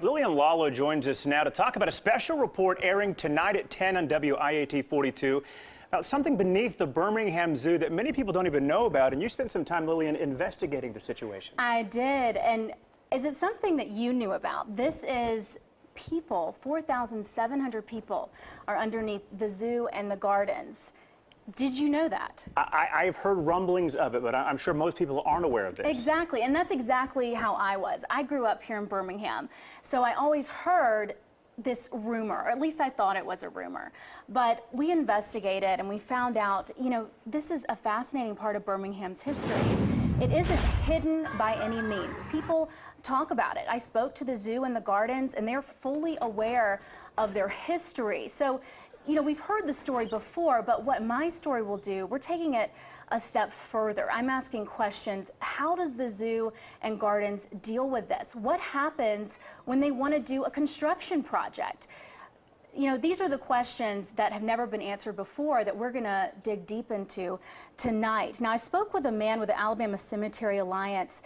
Lillian Lalo joins us now to talk about a special report airing tonight at 10 on WIAT 42 about something beneath the Birmingham Zoo that many people don't even know about. And you spent some time, Lillian, investigating the situation. I did. And is it something that you knew about? This is people, 4,700 people are underneath the zoo and the gardens. Did you know that? I've heard rumblings of it, but I'm sure most people aren't aware of this. Exactly, and that's exactly how I was. I grew up here in Birmingham, so I always heard this rumor, or at least I thought it was a rumor. But we investigated and we found out, this is a fascinating part of Birmingham's history. It isn't hidden by any means. People talk about it. I spoke to the zoo and the gardens, and they're fully aware of their history. So, we've heard the story before, but what my story will do, we're taking it a step further. I'm asking questions. How does the zoo and gardens deal with this? What happens when they want to do a construction project? These are the questions that have never been answered before that we're going to dig deep into tonight. Now, I spoke with a man with the Alabama Cemetery Alliance,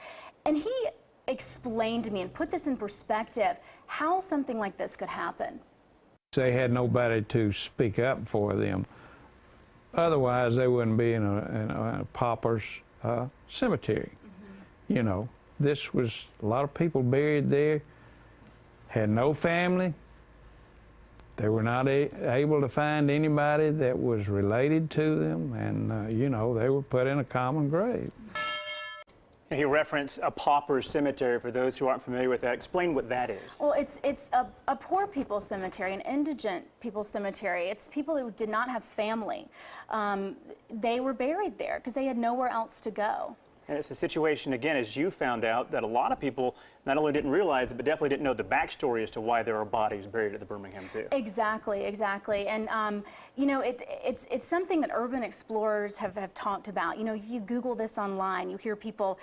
and he explained to me and put this in perspective how something like this could happen. They had nobody to speak up for them. Otherwise, they wouldn't be in a pauper's cemetery. Mm-hmm. This was a lot of people buried there, had no family. They were not able to find anybody that was related to them, and, they were put in a common grave. And he referenced a pauper's cemetery. For those who aren't familiar with that, explain what that is. Well, it's a poor people's cemetery, an indigent people's cemetery. It's people who did not have family. They were buried there because they had nowhere else to go. And it's a situation, again, as you found out, that a lot of people not only didn't realize it, but definitely didn't know the backstory as to why there are bodies buried at the Birmingham Zoo. Exactly. And, it's something that urban explorers have talked about. If you Google this online, you hear people,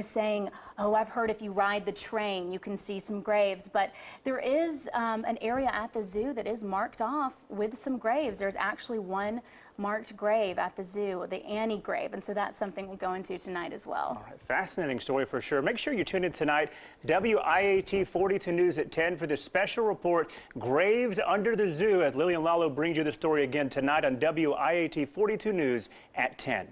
saying, oh, I've heard if you ride the train, you can see some graves. But there is an area at the zoo that is marked off with some graves. There's actually one marked grave at the zoo, the Annie grave, and so that's something we'll go into tonight as well. All right, fascinating story for sure. Make sure you tune in tonight, WIAT 42 News at 10 for this special report, Graves Under the Zoo, as Lillian Lalo brings you the story again tonight on WIAT 42 News at 10.